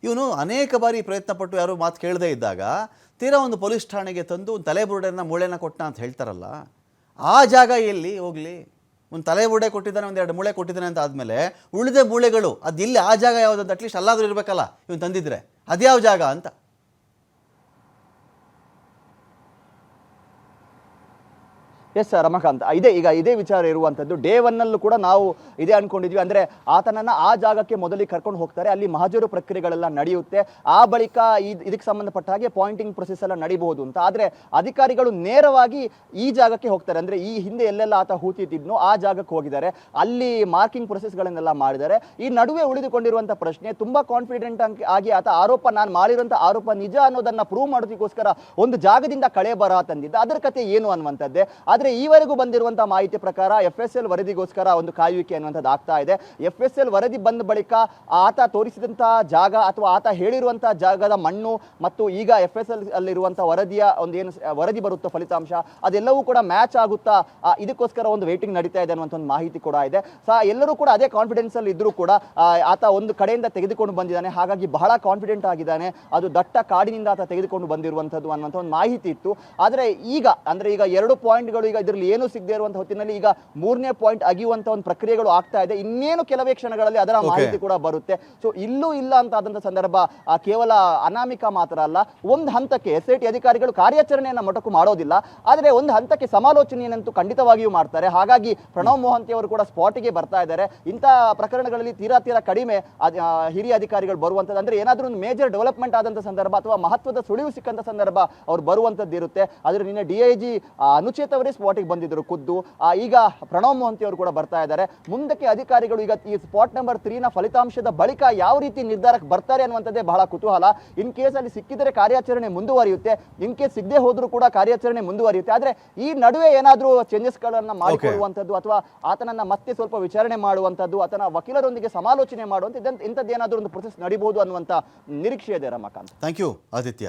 ಇವನು ಅನೇಕ ಬಾರಿ ಪ್ರಯತ್ನ ಪಟ್ಟು ಯಾರು ಮಾತು ಕೇಳದೇ ಇದ್ದಾಗ ತೀರಾ ಒಂದು ಪೊಲೀಸ್ ಠಾಣೆಗೆ ತಂದು ಒಂದು ತಲೆಬುರುಡೆನ ಮೂಳೆನ ಕೊಟ್ಟ ಅಂತ ಹೇಳ್ತಾರಲ್ಲ, ಆ ಜಾಗ ಎಲ್ಲಿ ಹೋಗಲಿ? ಒಂದು ತಲೆಬುರುಡೆ ಕೊಟ್ಟಿದ್ದಾನೆ, ಒಂದು 2 ಮೂಳೆ ಕೊಟ್ಟಿದ್ದಾನೆ ಅಂತ ಆದಮೇಲೆ ಉಳಿದ ಮೂಳೆಗಳು ಅದು ಇಲ್ಲಿ, ಆ ಜಾಗ ಯಾವುದಂತ ಅಟ್ಲೀಸ್ಟ್ ಅಲ್ಲಾದರೂ ಇರಬೇಕಲ್ಲ ಇವನು ತಂದಿದ್ರೆ, ಅದ್ಯಾವ ಜಾಗ ಅಂತ. ಎಸ್ ರಮಾಕಾಂತ್, ಇದೇ ವಿಚಾರ ಇರುವಂಥದ್ದು. ಡೇ 1 ಕೂಡ ನಾವು ಇದೇ ಅನ್ಕೊಂಡಿದ್ವಿ. ಅಂದರೆ ಆತನನ್ನು ಆ ಜಾಗಕ್ಕೆ ಮೊದಲಿಗೆ ಕರ್ಕೊಂಡು ಹೋಗ್ತಾರೆ, ಅಲ್ಲಿ ಮಹಜರು ಪ್ರಕ್ರಿಯೆಗಳೆಲ್ಲ ನಡೆಯುತ್ತೆ, ಆ ಬಳಿಕ ಇದಕ್ಕೆ ಸಂಬಂಧಪಟ್ಟ ಹಾಗೆ ಪಾಯಿಂಟಿಂಗ್ ಪ್ರೊಸೆಸ್ ಎಲ್ಲ ನಡೀಬಹುದು ಅಂತ. ಆದರೆ ಅಧಿಕಾರಿಗಳು ನೇರವಾಗಿ ಈ ಜಾಗಕ್ಕೆ ಹೋಗ್ತಾರೆ. ಅಂದರೆ ಈ ಹಿಂದೆ ಎಲ್ಲೆಲ್ಲ ಆತ ಹೂತಿದ್ನೋ ಆ ಜಾಗಕ್ಕೆ ಹೋಗಿದ್ದಾರೆ, ಅಲ್ಲಿ ಮಾರ್ಕಿಂಗ್ ಪ್ರೊಸೆಸ್ಗಳನ್ನೆಲ್ಲ ಮಾಡಿದ್ದಾರೆ. ಈ ನಡುವೆ ಉಳಿದುಕೊಂಡಿರುವಂಥ ಪ್ರಶ್ನೆ, ತುಂಬ ಕಾನ್ಫಿಡೆಂಟ್ ಆಗಿ ಆತ ನಾನು ಮಾಡಿರುವಂಥ ಆರೋಪ ನಿಜ ಅನ್ನೋದನ್ನು ಪ್ರೂವ್ ಮಾಡೋದಕ್ಕೋಸ್ಕರ ಒಂದು ಜಾಗದಿಂದ ಕಳೆ ಬರ ತಂದಿದ್ದ, ಅದರ ಕತೆ ಏನು ಅನ್ನುವಂಥದ್ದೇ. ಆದರೆ ಈವರೆಗೂ ಬಂದಿರುವಂತಹ ಮಾಹಿತಿ ಪ್ರಕಾರ FSL ವರದಿಗೋಸ್ಕರ ಒಂದು ಕಾಯುವಿಕೆ ಅನ್ನುವಂಥದ್ದು ಆಗ್ತಾ ಇದೆ. FSL ವರದಿ ಬಂದ ಬಳಿಕ ಆತ ತೋರಿಸಿದಂತಹ ಜಾಗ ಅಥವಾ ಆತ ಹೇಳಿರುವಂತಹ ಜಾಗದ ಮಣ್ಣು ಮತ್ತು ಈಗ FSL ಅಲ್ಲಿರುವಂತಹ ವರದಿಯ ಏನು ವರದಿ ಬರುತ್ತೋ ಫಲಿತಾಂಶ, ಅದೆಲ್ಲವೂ ಕೂಡ ಮ್ಯಾಚ್ ಆಗುತ್ತಾ, ಇದಕ್ಕೋಸ್ಕರ ಒಂದು ವೇಟಿಂಗ್ ನಡೀತಾ ಇದೆ ಅನ್ನುವಂಥ ಒಂದು ಮಾಹಿತಿ ಕೂಡ ಇದೆ. ಎಲ್ಲರೂ ಕೂಡ ಅದೇ ಕಾನ್ಫಿಡೆನ್ಸ್ ಅಲ್ಲಿ ಇದ್ರೂ ಕೂಡ ಆತ ಒಂದು ಕಡೆಯಿಂದ ತೆಗೆದುಕೊಂಡು ಬಂದಿದ್ದಾನೆ, ಹಾಗಾಗಿ ಬಹಳ ಕಾನ್ಫಿಡೆಂಟ್ ಆಗಿದ್ದಾನೆ, ಅದು ದಟ್ಟ ಕಾಡಿನಿಂದ ಆತ ತೆಗೆದುಕೊಂಡು ಬಂದಿರುವಂಥದ್ದು ಅನ್ನುವಂಥ ಒಂದು ಮಾಹಿತಿ ಇತ್ತು. ಆದರೆ ಈಗ 2 ಪಾಯಿಂಟ್ಗಳು ಈಗ ಇದರಲ್ಲಿ ಏನು ಸಿಗದೆ ಇರುವಂತಹ ಹೊತ್ತಿನಲ್ಲಿ ಈಗ 3ನೇ ಪಾಯಿಂಟ್ ಅಗಿಯುವಂತ ಒಂದು ಪ್ರಕ್ರಿಯೆಗಳು ಆಗ್ತಾ ಇದೆ. ಇನ್ನೇನು ಕೆಲವೇ ಕ್ಷಣಗಳಲ್ಲಿ ಅದರ ಮಾಹಿತಿ ಕೂಡ ಬರುತ್ತೆ. ಸೊ ಇಲ್ಲೂ ಇಲ್ಲ ಅಂತ ಆದಂತಹ ಸಂದರ್ಭ ಕೇವಲ ಅನಾಮಿಕ ಮಾತ್ರ ಅಲ್ಲ, ಒಂದು ಹಂತಕ್ಕೆ SIT ಅಧಿಕಾರಿಗಳು ಕಾರ್ಯಾಚರಣೆಯನ್ನ ಮೊಟಕು ಮಾಡೋದಿಲ್ಲ, ಆದರೆ ಒಂದು ಹಂತಕ್ಕೆ ಸಮಾಲೋಚನೆಯನ್ನಂತೂ ಖಂಡಿತವಾಗಿಯೂ ಮಾಡ್ತಾರೆ. ಹಾಗಾಗಿ ಪ್ರಣವ್ ಮೊಹಂತಿ ಅವರು ಕೂಡ ಸ್ಪಾಟಿಗೆ ಬರ್ತಾ ಇದ್ದಾರೆ. ಇಂಥ ಪ್ರಕರಣಗಳಲ್ಲಿ ತೀರಾ ಕಡಿಮೆ ಹಿರಿಯ ಅಧಿಕಾರಿಗಳು ಬರುವಂಥದ್ದು, ಅಂದ್ರೆ ಏನಾದರೂ ಒಂದು ಮೇಜರ್ ಡೆವಲಪ್ಮೆಂಟ್ ಆದಂಥ ಸಂದರ್ಭ ಅಥವಾ ಮಹತ್ವದ ಸುಳಿವು ಸಿಕ್ಕಂತ ಸಂದರ್ಭ ಅವ್ರು ಬರುವಂಥದ್ದು ಇರುತ್ತೆ. ಆದರೆ ನಿನ್ನೆ DIG ಅನುಚೇತ್ ಅವರೇ ಸ್ಪಾಟಿಗೆ ಬಂದಿದ್ದರು ಖುದ್ದು. ಈಗ ಪ್ರಣವ್ ಮೊಹಂತಿ ಅವರು ಕೂಡ ಬರ್ತಾ ಇದ್ದಾರೆ. ಮುಂದಕ್ಕೆ ಅಧಿಕಾರಿಗಳು ಈಗ ಈ ಸ್ಪಾಟ್ ನಂಬರ್ 3ನ ಫಲಿತಾಂಶದ ಬಳಿಕ ಯಾವ ರೀತಿ ನಿರ್ಧಾರಕ್ಕೆ ಬರ್ತಾರೆ ಅನ್ನುವಂಥದ್ದೇ ಬಹಳ ಕುತೂಹಲ. ಇನ್ ಕೇಸ್ ಅಲ್ಲಿ ಸಿಕ್ಕಿದರೆ ಕಾರ್ಯಾಚರಣೆ ಮುಂದುವರಿಯುತ್ತೆ, ಇನ್ ಕೇಸ್ ಸಿಗದೆ ಹೋದ್ರೂ ಕೂಡ ಕಾರ್ಯಾಚರಣೆ ಮುಂದುವರಿಯುತ್ತೆ. ಆದ್ರೆ ಈ ನಡುವೆ ಏನಾದರೂ ಚೇಂಜಸ್ಗಳನ್ನ ಮಾಡಿಕೊಳ್ಳುವಂಥದ್ದು ಅಥವಾ ಆತನನ್ನ ಮತ್ತೆ ಸ್ವಲ್ಪ ವಿಚಾರಣೆ ಮಾಡುವಂಥದ್ದು, ಆತನ ವಕೀಲರೊಂದಿಗೆ ಸಮಾಲೋಚನೆ ಮಾಡುವಂಥ ಇಂಥದ್ದೇನಾದರೂ ಒಂದು ಪ್ರೊಸೆಸ್ ನಡೀಬಹುದು ಅನ್ನುವಂಥ ನಿರೀಕ್ಷೆ ಇದೆ ರಮಾಕಾಂತ್. Thank you Aditya.